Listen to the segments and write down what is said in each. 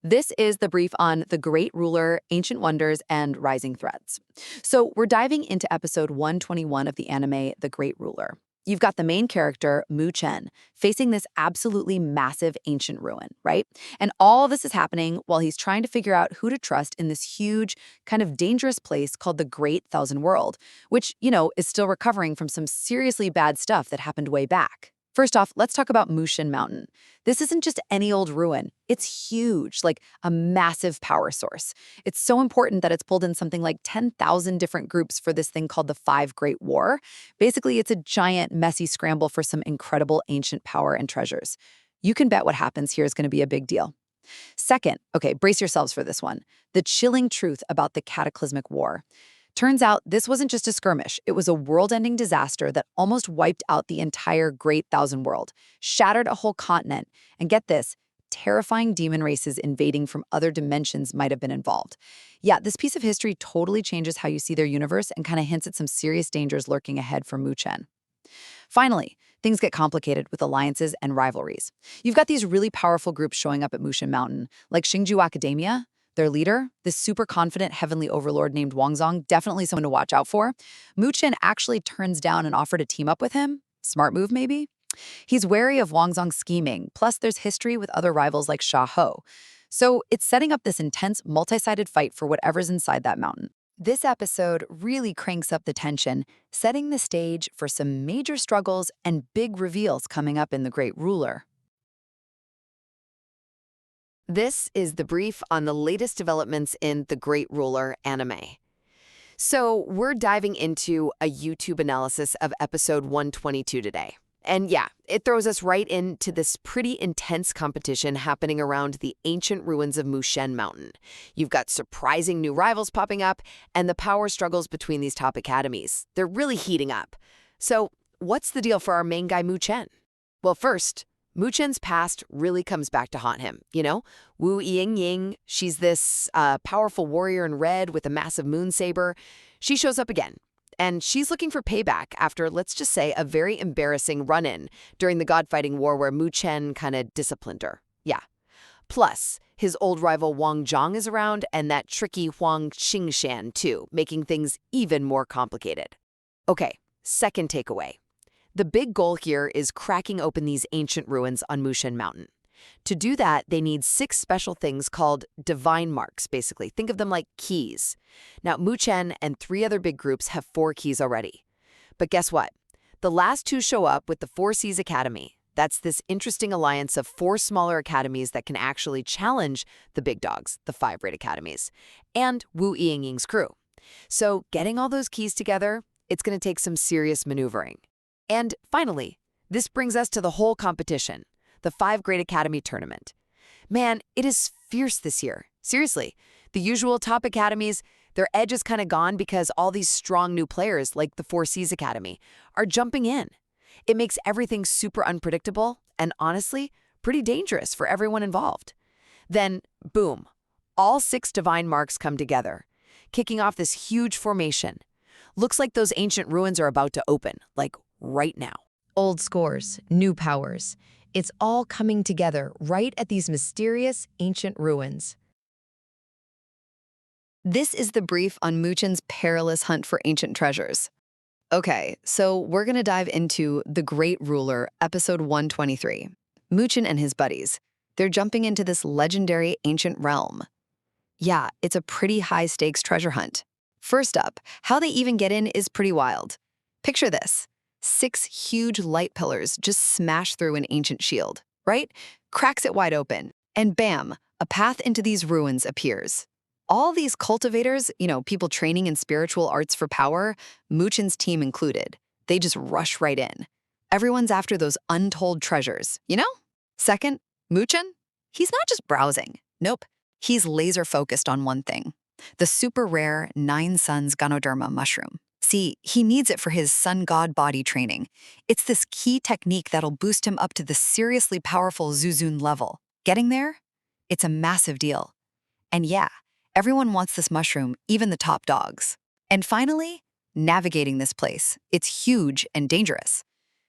This is the brief on the Great Ruler, Ancient Wonders, and Rising Threats. So, we're diving into episode 121 of the anime The Great Ruler. You've got the main character, Chen, facing this absolutely massive ancient ruin, right? And all this is happening while he's trying to figure out who to trust in this huge, kind of dangerous place called the Great Thousand World, which, is still recovering from some seriously bad stuff that happened way back. First off, let's talk about Muchen Mountain. This isn't just any old ruin. It's huge, like a massive power source. It's so important that it's pulled in something like 10,000 different groups for this thing called the Five Great War. Basically, it's a giant, messy scramble for some incredible ancient power and treasures. You can bet what happens here is going to be a big deal. Second, okay, brace yourselves for this one. The chilling truth about the cataclysmic war. Turns out this wasn't just a skirmish. It was a world-ending disaster that almost wiped out the entire Great Thousand World, shattered a whole continent, and get this, terrifying demon races invading from other dimensions might have been involved. Yeah, this piece of history totally changes how you see their universe and kind of hints at some serious dangers lurking ahead for Muchen. Finally, things get complicated with alliances and rivalries. You've got these really powerful groups showing up at Muchen Mountain, like Xingju Academia. Their leader, this super confident heavenly overlord named Wangzong, definitely someone to watch out for. Muchen actually turns down an offer to team up with him. Smart move, maybe? He's wary of Wangzong's scheming, plus there's history with other rivals like Sha Ho. So it's setting up this intense, multi-sided fight for whatever's inside that mountain. This episode really cranks up the tension, setting the stage for some major struggles and big reveals coming up in The Great Ruler. This is the brief on the latest developments in The Great Ruler anime. So we're diving into a YouTube analysis of episode 122 today. And yeah, it throws us right into this pretty intense competition happening around the ancient ruins of Muchen Mountain. You've got surprising new rivals popping up, and the power struggles between these top academies. They're really heating up. So what's the deal for our main guy, Muchen? Well, first, Muchen's past really comes back to haunt him, Wu Ying, she's this powerful warrior in red with a massive moon saber. She shows up again, and she's looking for payback after, let's just say, a very embarrassing run-in during the god-fighting war where Muchen kind of disciplined her. Yeah. Plus, his old rival Wang Zhang is around, and that tricky Huang Xingshan, too, making things even more complicated. Okay, second takeaway. The big goal here is cracking open these ancient ruins on Muchen Mountain. To do that, they need 6 special things called divine marks, basically. Think of them like keys. Now, Muchen and 3 other big groups have 4 keys already. But guess what? The last 2 show up with the 4 Seas Academy. That's this interesting alliance of 4 smaller academies that can actually challenge the big dogs, the 5 great academies, and Wu Yingying's crew. So getting all those keys together, it's going to take some serious maneuvering. And finally, this brings us to the whole competition, the 5 Great Academy Tournament. Man, it is fierce this year. Seriously, the usual top academies, their edge is kind of gone because all these strong new players, like the 4 Seas Academy, are jumping in. It makes everything super unpredictable and, honestly, pretty dangerous for everyone involved. Then, boom, all 6 divine marks come together, kicking off this huge formation. Looks like those ancient ruins are about to open, like right now. Old scores, new powers. It's all coming together right at these mysterious ancient ruins. This is the brief on Muchen's perilous hunt for ancient treasures. Okay, so we're going to dive into The Great Ruler, episode 123. Muchen and his buddies. They're jumping into this legendary ancient realm. Yeah, it's a pretty high-stakes treasure hunt. First up, how they even get in is pretty wild. Picture this. 6 huge light pillars just smash through an ancient shield, right? Cracks it wide open, and bam, a path into these ruins appears. All these cultivators, people training in spiritual arts for power, Muchen's team included, they just rush right in. Everyone's after those untold treasures, Second, Muchen, he's not just browsing. Nope, he's laser-focused on one thing, the super rare 9 Suns Ganoderma mushroom. See, he needs it for his sun god body training. It's this key technique that'll boost him up to the seriously powerful Zuzun level. Getting there? It's a massive deal. And yeah, everyone wants this mushroom, even the top dogs. And finally, navigating this place. It's huge and dangerous.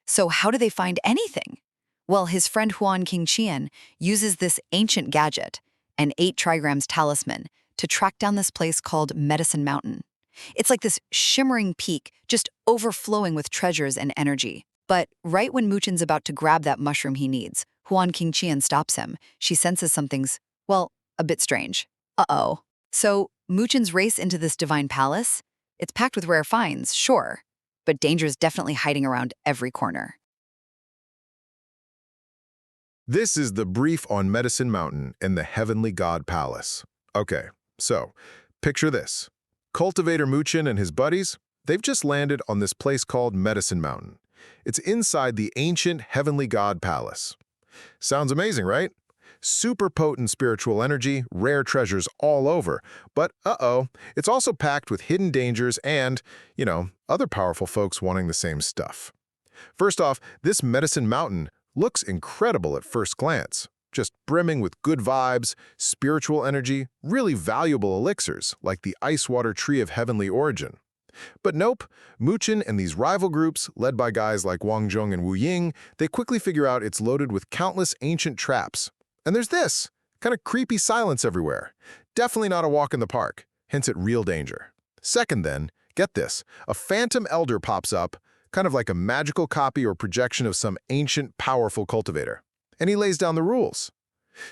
So how do they find anything? Well, his friend Huan Qingqian uses this ancient gadget, an 8 trigrams talisman to track down this place called Medicine Mountain. It's like this shimmering peak, just overflowing with treasures and energy. But right when Muchen's about to grab that mushroom he needs, Huan Qingqian stops him. She senses something's, well, a bit strange. Uh-oh. So Muchen's race into this divine palace? It's packed with rare finds, sure, but danger's definitely hiding around every corner. This is the brief on Medicine Mountain in the Heavenly God Palace. Okay, so picture this. Cultivator Muchen and his buddies, they've just landed on this place called Medicine Mountain. It's inside the ancient Heavenly God Palace. Sounds amazing, right? Super potent spiritual energy, rare treasures all over. But it's also packed with hidden dangers and, other powerful folks wanting the same stuff. First off, this Medicine Mountain looks incredible at first glance. Just brimming with good vibes, spiritual energy, really valuable elixirs like the ice water tree of heavenly origin. But nope, Muchen and these rival groups, led by guys like Wang Zhong and Wu Ying, they quickly figure out it's loaded with countless ancient traps. And there's this, kind of creepy silence everywhere. Definitely not a walk in the park, hints at real danger. Second then, get this, a phantom elder pops up, kind of like a magical copy or projection of some ancient, powerful cultivator. And he lays down the rules.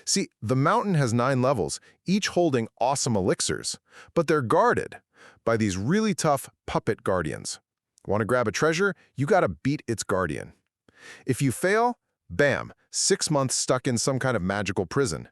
See, the mountain has 9 levels, each holding awesome elixirs, but they're guarded by these really tough puppet guardians. Want to grab a treasure? You gotta beat its guardian. If you fail, bam, 6 months stuck in some kind of magical prison.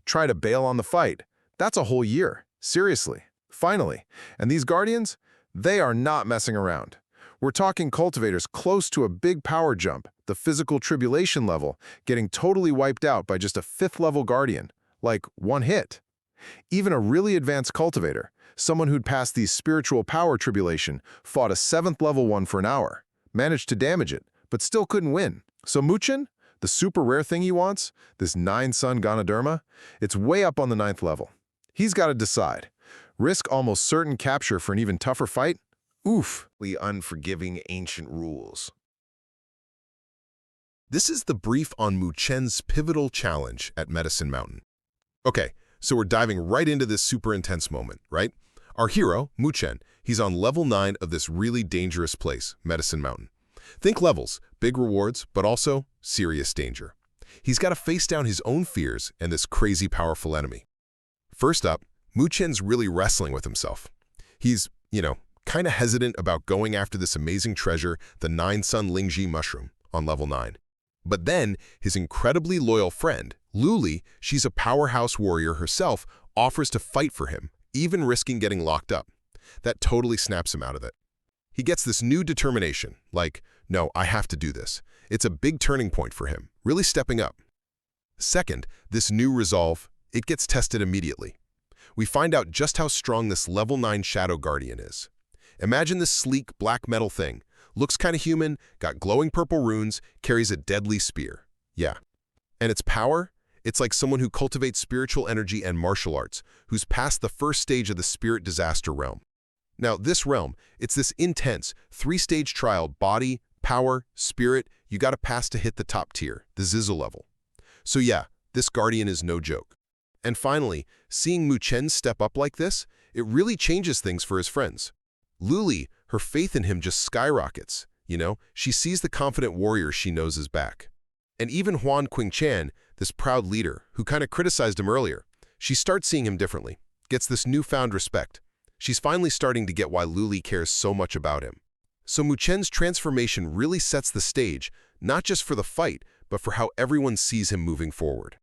Try to bail on the fight. That's a whole year. Seriously. Finally. And these guardians? They are not messing around. We're talking cultivators close to a big power jump, the physical tribulation level, getting totally wiped out by just a 5th level guardian, like one hit. Even a really advanced cultivator, someone who'd passed the spiritual power tribulation, fought a 7th level one for an hour, managed to damage it, but still couldn't win. So Muchen, the super rare thing he wants, this 9-sun Ganoderma, it's way up on the 9th level. He's got to decide. Risk almost certain capture for an even tougher fight? Oof. The unforgiving ancient rules. This is the brief on Muchen's pivotal challenge at Medicine Mountain. Okay, so we're diving right into this super intense moment, right? Our hero, Muchen, he's on level 9 of this really dangerous place, Medicine Mountain. Think levels, big rewards, but also serious danger. He's got to face down his own fears and this crazy powerful enemy. First up, Muchen's really wrestling with himself. He's, kind of hesitant about going after this amazing treasure, the 9-sun Lingji mushroom, on level 9. But then, his incredibly loyal friend, Luli, she's a powerhouse warrior herself, offers to fight for him, even risking getting locked up. That totally snaps him out of it. He gets this new determination, like, no, I have to do this. It's a big turning point for him, really stepping up. Second, this new resolve, it gets tested immediately. We find out just how strong this level 9 Shadow Guardian is. Imagine this sleek black metal thing. Looks kind of human, got glowing purple runes, carries a deadly spear. Yeah. And its power? It's like someone who cultivates spiritual energy and martial arts, who's passed the first stage of the spirit disaster realm. Now, this realm, it's this intense, 3-stage trial, body, power, spirit, you gotta pass to hit the top tier, the Zizzle level. So yeah, this guardian is no joke. And finally, seeing Muchen step up like this, it really changes things for his friends. Luli, her faith in him just skyrockets, She sees the confident warrior she knows is back. And even Huan Qingqian, this proud leader, who kind of criticized him earlier, she starts seeing him differently, gets this newfound respect. She's finally starting to get why Luli cares so much about him. So Muchen's transformation really sets the stage, not just for the fight, but for how everyone sees him moving forward.